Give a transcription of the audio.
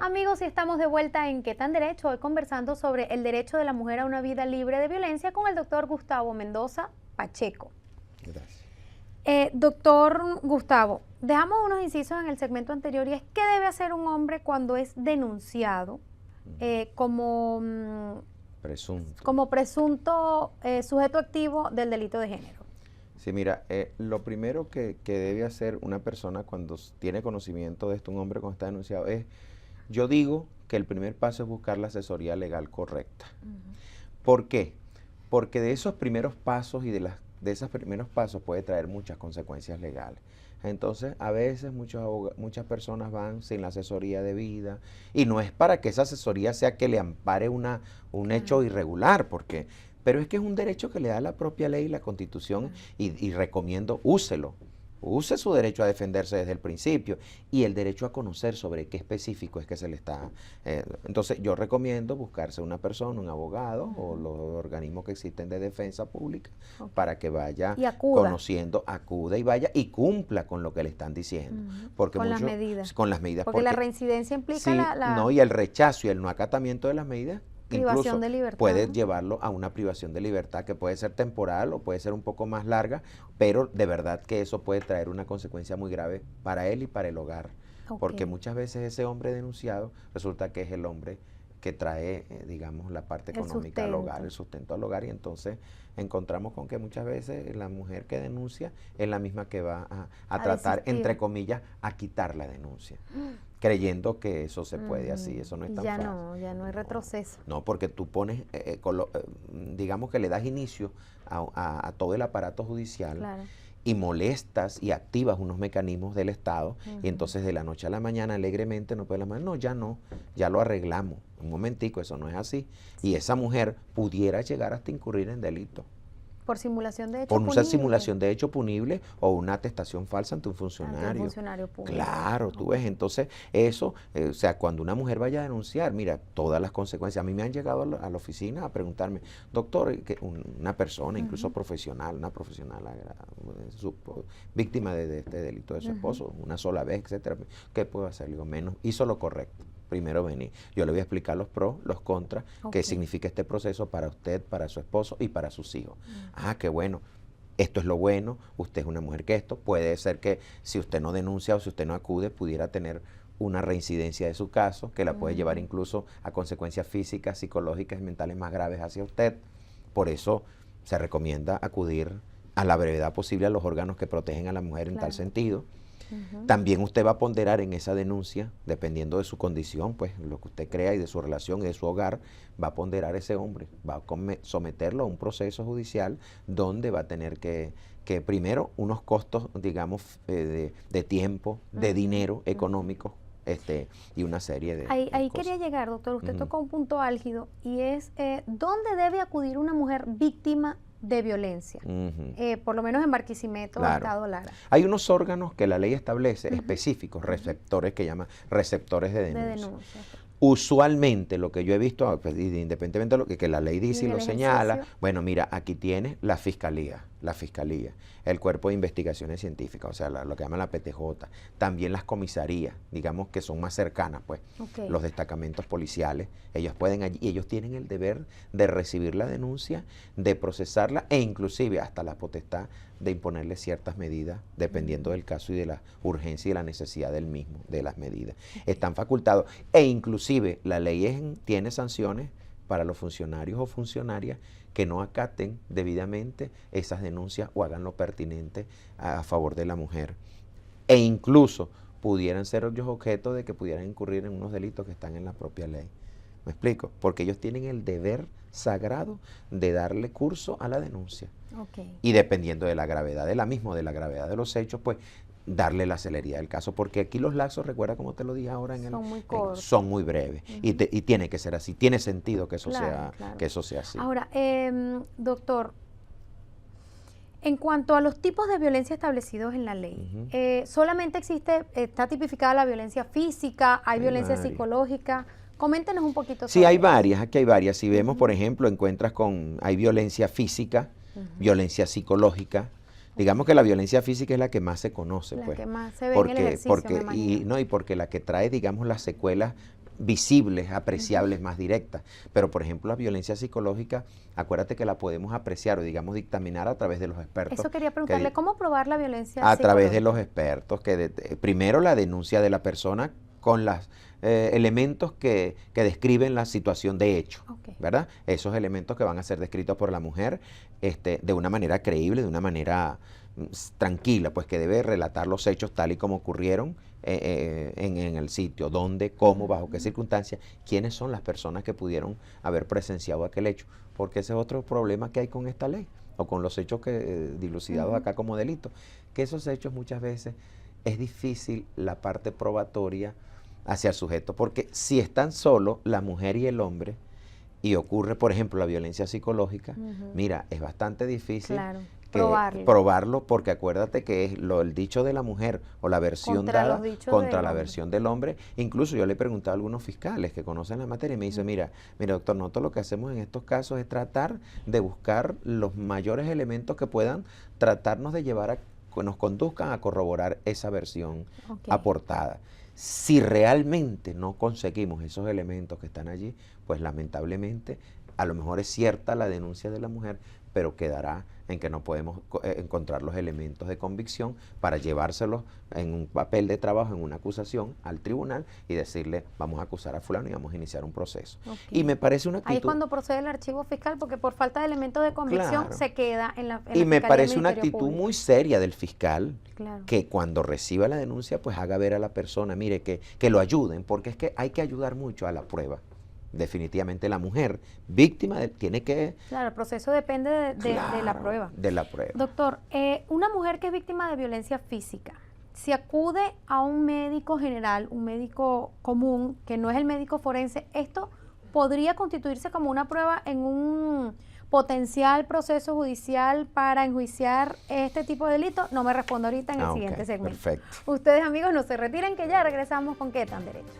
Amigos, y estamos de vuelta en ¿Qué tan derecho? Hoy conversando sobre el derecho de la mujer a una vida libre de violencia con el doctor Gustavo Mendoza Pacheco. Gracias. Doctor Gustavo, dejamos unos incisos en el segmento anterior y es ¿qué debe hacer un hombre cuando es denunciado como presunto sujeto activo del delito de género? Sí, mira, lo primero que debe hacer una persona cuando tiene conocimiento de esto, un hombre cuando está denunciado, es, yo digo que el primer paso es buscar la asesoría legal correcta. ¿Por qué? Porque de esos primeros pasos y de esos primeros pasos puede traer muchas consecuencias legales. Entonces, a veces muchas personas van sin la asesoría debida, y no es para que esa asesoría sea que le ampare un hecho irregular, pero es que es un derecho que le da la propia ley y la Constitución, y recomiendo, úselo. Use su derecho a defenderse desde el principio y el derecho a conocer sobre qué específico es que se le está. Entonces yo recomiendo buscarse una persona, un abogado o los organismos que existen de defensa pública para que vaya conociendo, acuda y vaya y cumpla con lo que le están diciendo. Porque con las medidas. Con las medidas. Porque la reincidencia implica no, y el rechazo y el no acatamiento de las medidas privación de libertad, puede llevarlo a una privación de libertad que puede ser temporal o puede ser un poco más larga, pero de verdad que eso puede traer una consecuencia muy grave para él y para el hogar. Porque muchas veces ese hombre denunciado resulta que es el hombre que trae, digamos, la parte económica al hogar, el sustento al hogar, y entonces encontramos con que muchas veces la mujer que denuncia es la misma que va a tratar, desistir, entre comillas, a quitar la denuncia. Creyendo que eso se puede así, eso no es tan fácil. Ya no hay retroceso. No, porque tú pones, digamos que le das inicio a todo el aparato judicial, y molestas y activas unos mecanismos del Estado, y entonces de la noche a la mañana alegremente no puede la mano, no, ya lo arreglamos. Un momentico, eso no es así. Y esa mujer pudiera llegar hasta incurrir en delito. Por simulación de hecho punible. Por una simulación de hecho punible o una atestación falsa ante un funcionario. Ante un funcionario público. Claro, tú ves, entonces eso, o sea, cuando una mujer vaya a denunciar, mira, todas las consecuencias. A mí me han llegado a la oficina a preguntarme, doctor, una persona, incluso profesional, víctima de este delito de su esposo, una sola vez, etcétera, ¿qué puedo hacer? Le digo, menos, hizo lo correcto. Primero venir. Yo le voy a explicar los pros, los contras, qué significa este proceso para usted, para su esposo y para sus hijos. Qué bueno. Esto es lo bueno, usted es una mujer que esto. Puede ser que si usted no denuncia o si usted no acude, pudiera tener una reincidencia de su caso, que la puede llevar incluso a consecuencias físicas, psicológicas y mentales más graves hacia usted. Por eso se recomienda acudir a la brevedad posible a los órganos que protegen a la mujer en tal sentido. También usted va a ponderar en esa denuncia, dependiendo de su condición, pues lo que usted crea y de su relación y de su hogar, va a ponderar ese hombre, va a someterlo a un proceso judicial donde va a tener que primero unos costos, digamos, de tiempo, de dinero económico, y una serie de Ahí cosas. quería llegar, doctor. Usted tocó un punto álgido y es ¿dónde debe acudir una mujer víctima de violencia? Por lo menos en Barquisimeto, Estado Lara. Hay unos órganos que la ley establece específicos, receptores, que llama receptores de denuncia. Usualmente lo que yo he visto, pues, independientemente de lo que la ley dice y lo señala, bueno, mira, aquí tienes la fiscalía, el Cuerpo de Investigaciones Científicas, o sea, lo que llaman la PTJ, también las comisarías, digamos que son más cercanas, pues, los destacamentos policiales, ellos pueden allí, y ellos tienen el deber de recibir la denuncia, de procesarla e inclusive hasta la potestad de imponerle ciertas medidas, dependiendo del caso y de la urgencia y la necesidad del mismo, de las medidas. Están facultados, e inclusive la ley tiene sanciones para los funcionarios o funcionarias que no acaten debidamente esas denuncias o hagan lo pertinente a favor de la mujer. E incluso pudieran ser ellos objeto de que pudieran incurrir en unos delitos que están en la propia ley. ¿Me explico? Porque ellos tienen el deber sagrado de darle curso a la denuncia. Y dependiendo de la gravedad de la misma, de la gravedad de los hechos, pues darle la celeridad del caso, porque aquí los lapsos, recuerda como te lo dije ahora, son muy breves, y tiene que ser así, tiene sentido que eso sea así. Ahora, doctor, en cuanto a los tipos de violencia establecidos en la ley, solamente está tipificada la violencia física, hay violencia psicológica. Coméntenos un poquito sobre hay varias, aquí hay varias. Si vemos, por ejemplo, hay violencia física, violencia psicológica. Digamos que la violencia física es la que más se conoce, la pues. que más se ve en el ejercicio, y porque la que trae, digamos, las secuelas visibles, apreciables, más directas. Pero, por ejemplo, la violencia psicológica, acuérdate que la podemos apreciar o, digamos, dictaminar a través de los expertos. Eso quería preguntarle, ¿cómo probar la violencia psicológica? A través de psicológica? los expertos, que primero la denuncia de la persona con los elementos que describen la situación de hecho, ¿verdad? Esos elementos que van a ser descritos por la mujer de una manera creíble, de una manera tranquila, pues que debe relatar los hechos tal y como ocurrieron en el sitio, dónde, cómo, bajo qué circunstancias, quiénes son las personas que pudieron haber presenciado aquel hecho, porque ese es otro problema que hay con esta ley, o con los hechos dilucidados acá como delito, que esos hechos muchas veces es difícil la parte probatoria hacia el sujeto, porque si están solos la mujer y el hombre, y ocurre, por ejemplo, la violencia psicológica, mira, es bastante difícil probarlo, porque acuérdate que es el dicho de la mujer o la versión dada contra la versión del hombre. Incluso yo le he preguntado a algunos fiscales que conocen la materia y me dicen, mira, doctor, nosotros lo que hacemos en estos casos es tratar de buscar los mayores elementos que puedan tratarnos de llevar a que nos conduzcan a corroborar esa versión aportada. Si realmente no conseguimos esos elementos que están allí, pues lamentablemente a lo mejor es cierta la denuncia de la mujer, pero quedará en que no podemos encontrar los elementos de convicción para llevárselos en un papel de trabajo, en una acusación al tribunal y decirle, vamos a acusar a fulano y vamos a iniciar un proceso. Y me parece una actitud... Ahí es cuando procede el archivo fiscal, porque por falta de elementos de convicción se queda en la y me parece una actitud público. Muy seria del fiscal, que cuando reciba la denuncia, pues haga ver a la persona, mire, que lo ayuden, porque es que hay que ayudar mucho a la prueba. Definitivamente la mujer víctima tiene que... Claro, el proceso depende de la prueba. De la prueba. Doctor, una mujer que es víctima de violencia física, si acude a un médico general, un médico común, que no es el médico forense, ¿esto podría constituirse como una prueba en un potencial proceso judicial para enjuiciar este tipo de delitos? No me respondo ahorita en el siguiente segmento. Perfecto. Ustedes, amigos, no se retiren, que ya regresamos con ¿Qué tan derecho?